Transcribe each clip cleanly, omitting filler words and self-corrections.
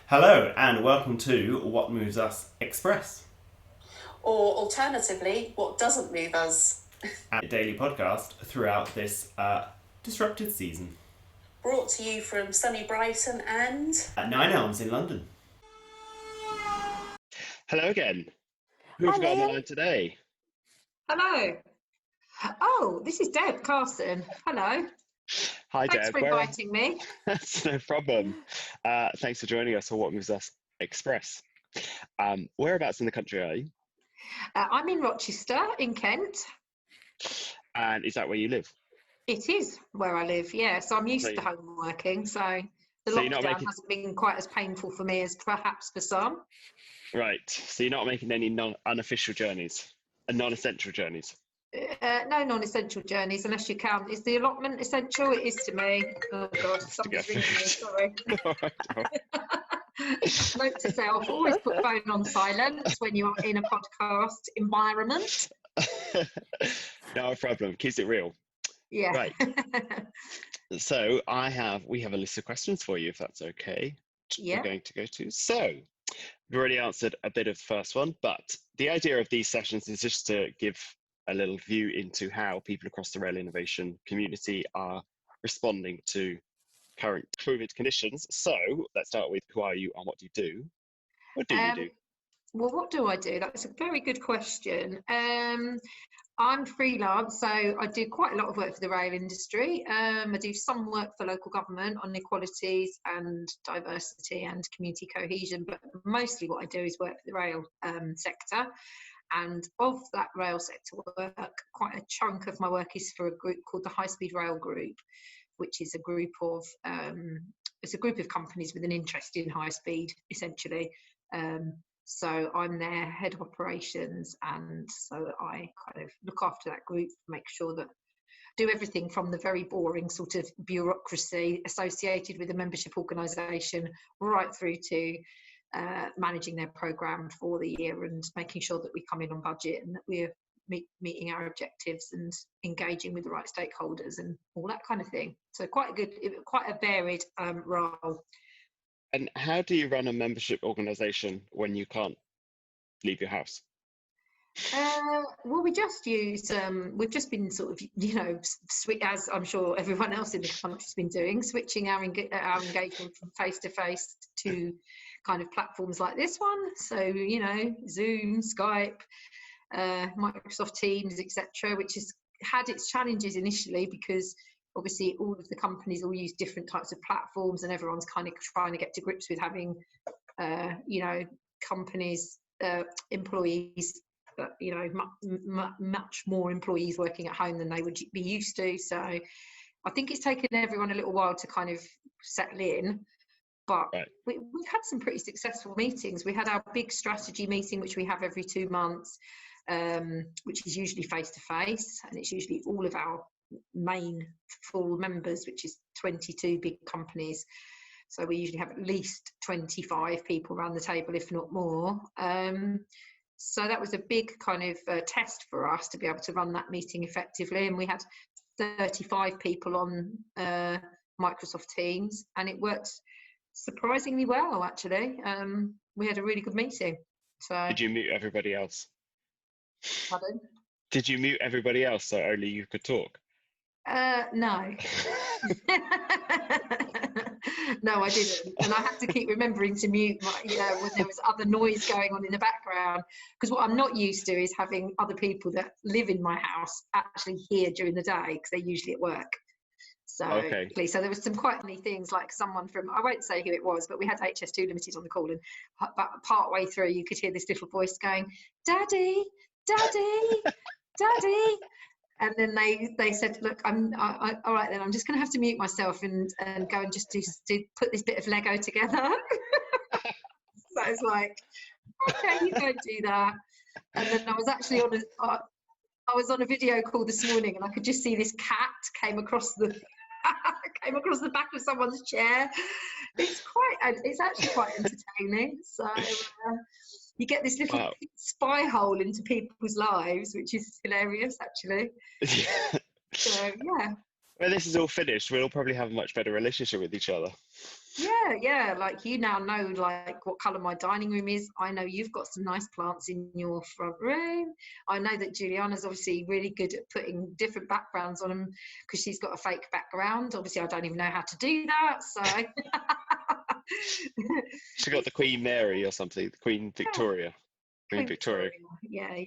Hello and welcome to What Moves Us Express, Or alternatively, what doesn't move us? a daily podcast throughout this disrupted season Brought to you from sunny Brighton and at Nine Elms in London. Hello again. Who have Hi, we got on the Liam. line today? Hello. Oh, this is Deb Carson. Hello. Hi, Thanks Deb. for inviting me. That's no problem. Thanks for joining us for What Moves Us Express. Whereabouts in the country are you? I'm in Rochester, in Kent. And is that where you live? It is where I live, yeah. So I'm used So, to home working. So the so you're not lockdown making hasn't been quite as painful for me as perhaps for some. right. So you're not making any unofficial journeys and non-essential journeys. No non-essential journeys unless you count. Is the allotment essential? It is to me. Oh God, To get somebody's ringing me. Sorry. All right. Note to self: always put phone on silent when you're in a podcast environment. No problem. Keeps it real. Yeah. Right. So we have a list of questions for you, if that's okay. Yeah. We're going to go to. So we've already answered a bit of the first one, but the idea of these sessions is just to give a little view into how people across the rail innovation community are responding to current COVID conditions. So let's start with who are you and what do you do? What do you do? Well, what do I do? That's a very good question. I'm freelance, so I do quite a lot of work for the rail industry. I do some work for local government on inequalities and diversity and community cohesion, but mostly what I do is work for the rail sector. And of that rail sector work, quite a chunk of my work is for a group called the High Speed Rail Group, which is a group of companies with an interest in high speed, essentially. So I'm their head of operations, and so I kind of look after that group, make sure that do everything from the very boring sort of bureaucracy associated with a membership organisation right through to managing their programme for the year and making sure that we come in on budget and that we're meeting our objectives and engaging with the right stakeholders and all that kind of thing. So quite a varied role. And how do you run a membership organisation when you can't leave your house? Well, we just use, we've just been sort of, as I'm sure everyone else in the country's been doing, switching our engagement from face-to-face to kind of platforms like this one. So, Zoom, Skype, Microsoft Teams, etc., which has had its challenges initially because obviously all of the companies all use different types of platforms and everyone's kind of trying to get to grips with having, companies, employees, much more employees working at home than they would be used to. So I think it's taken everyone a little while to kind of settle in. But Right. we've had some pretty successful meetings. We had our big strategy meeting, which we have every 2 months, which is usually face-to-face, and it's usually all of our main full members, which is 22 big companies. So we usually have at least 25 people around the table, if not more. So that was a big kind of test for us to be able to run that meeting effectively. And we had 35 people on Microsoft Teams, and it worked surprisingly well, actually. We had a really good meeting. So Did you mute everybody else? pardon? Did you mute everybody else so only you could talk? No. No, I didn't, and I had to keep remembering to mute my, when there was other noise going on in the background, because what I'm not used to is having other people that live in my house actually here during the day, because they're usually at work. So, Okay. so there was some quite funny things, like someone from, I won't say who it was, but we had HS2 Limited on the call, and part way through you could hear this little voice going, "Daddy, Daddy, Daddy." And then they said, "Look, all right then, I'm just going to have to mute myself and go and just put this bit of Lego together." So I was like, "Okay, you go do that." And then I was actually on a video call this morning, and I could just see this cat came across the back of someone's chair. It's actually quite entertaining. So you get this little spy hole into people's lives, which is hilarious, actually. So yeah. When this is all finished, we'll probably have a much better relationship with each other. Yeah, like you now know like what colour my dining room is. I know you've got some nice plants in your front room. I know that Juliana's obviously really good at putting different backgrounds on them because she's got a fake background. Obviously I don't even know how to do that, so She got the Queen Mary or something, the Queen Victoria. Queen Victoria. yeah.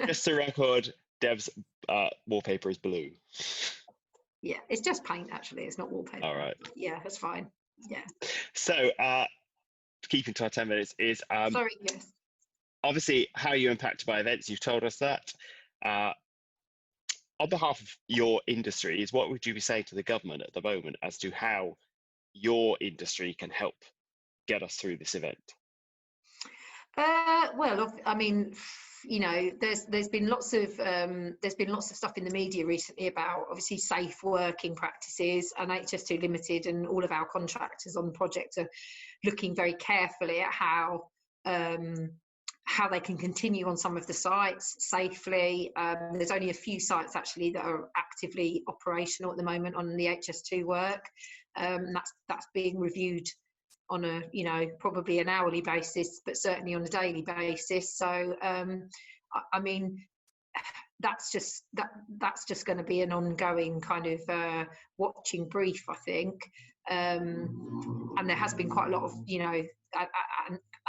Just to record, Deb's wallpaper is blue. Yeah, it's just paint actually, it's not wallpaper. All right. Yeah, that's fine. Yeah. So, keeping to our 10 minutes is Sorry, yes. obviously how you're impacted by events. You've told us that. On behalf of your industries, what would you be saying to the government at the moment as to how your industry can help get us through this event? Well, I mean, you know, there's been lots of stuff in the media recently about obviously safe working practices, and HS2 Limited and all of our contractors on the project are looking very carefully at how they can continue on some of the sites safely. There's only a few sites actually that are actively operational at the moment on the HS2 work. That's being reviewed on a, you know, probably an hourly basis, but certainly on a daily basis. So I mean, that's just going to be an ongoing kind of watching brief, I think. And there has been quite a lot of, you know,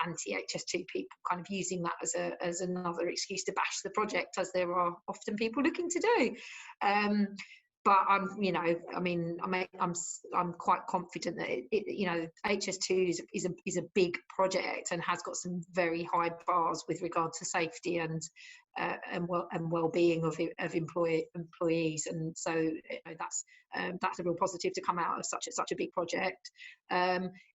anti-HS2 people kind of using that as another excuse to bash the project, as there are often people looking to do. But I'm, you know, I mean, I'm quite confident that you know, HS2 is a big project and has got some very high bars with regard to safety and well-being of employees, and so you know, that's a real positive to come out of such a big project.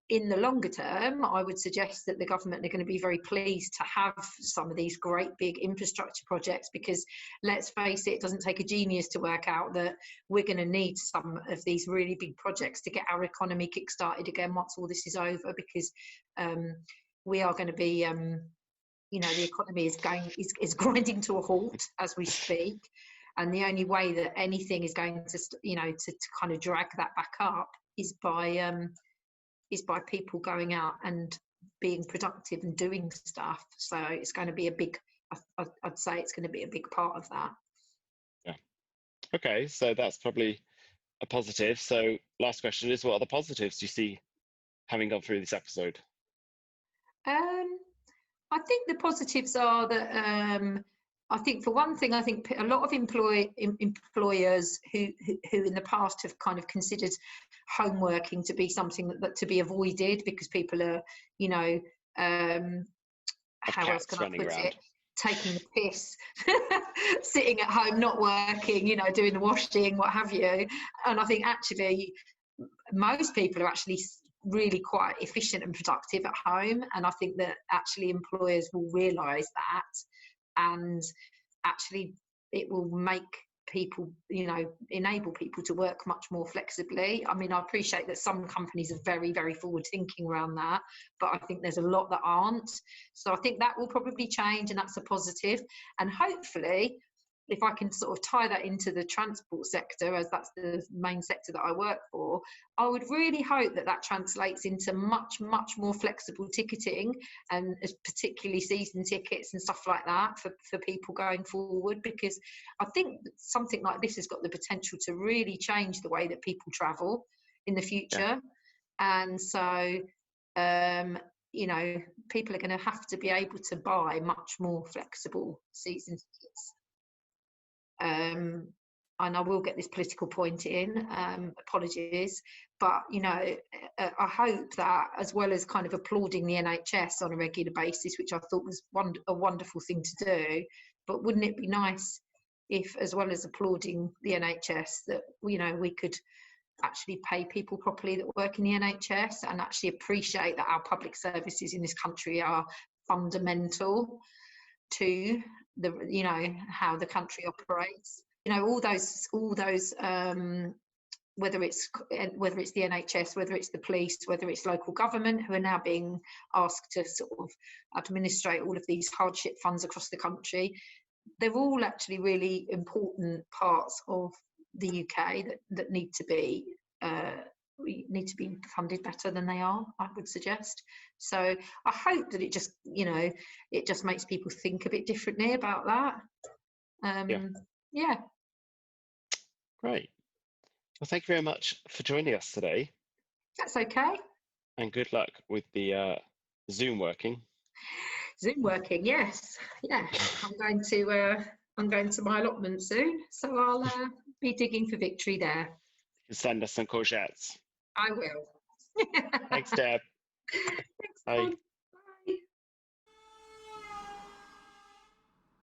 In the longer term, I would suggest that the government are going to be very pleased to have some of these great big infrastructure projects, because let's face it, it doesn't take a genius to work out that we're going to need some of these really big projects to get our economy kick-started again once all this is over, because we are going to be you know, the economy is grinding to a halt as we speak, and the only way that anything is going to, you know, to kind of drag that back up is by people going out and being productive and doing stuff. So it's going to be a big, I'd say it's going to be a big part of that. Yeah. Okay, so that's probably a positive. So last question is, what are the positives you see having gone through this episode? I think the positives are that I think, for one thing, I think a lot of employers who in the past have kind of considered home working to be something that to be avoided, because people are, you know, how else can I put it? Taking the piss, sitting at home, not working, you know, doing the washing, what have you. And I think actually most people are actually really quite efficient and productive at home, and I think that actually employers will realise that, and actually it will make people, you know, enable people to work much more flexibly. I mean, I appreciate that some companies are very, very forward thinking around that, but I think there's a lot that aren't. So I think that will probably change, and that's a positive. And hopefully, if I can sort of tie that into the transport sector, as that's the main sector that I work for, I would really hope that that translates into much, much more flexible ticketing, and particularly season tickets and stuff like that for people going forward, because I think something like this has got the potential to really change the way that people travel in the future. Yeah. And so, you know, people are going to have to be able to buy much more flexible season tickets. And I will get this political point in, apologies, but you know, I hope that, as well as kind of applauding the NHS on a regular basis, which I thought was a wonderful thing to do, but wouldn't it be nice if, as well as applauding the NHS, that, you know, we could actually pay people properly that work in the NHS, and actually appreciate that our public services in this country are fundamental to the, you know, how the country operates. You know, all those whether it's the NHS, whether it's the police, whether it's local government, who are now being asked to sort of administrate all of these hardship funds across the country, they're all actually really important parts of the UK that need to be funded better than they are, I would suggest. So I hope that it just makes people think a bit differently about that. Yeah. Great. Well, thank you very much for joining us today. That's okay. And good luck with the Zoom working. Zoom working, yes. Yeah. I'm going to my allotment soon, so I'll be digging for victory there. Send us some courgettes. I will. Thanks, Deb. Thanks, Bye. Tom.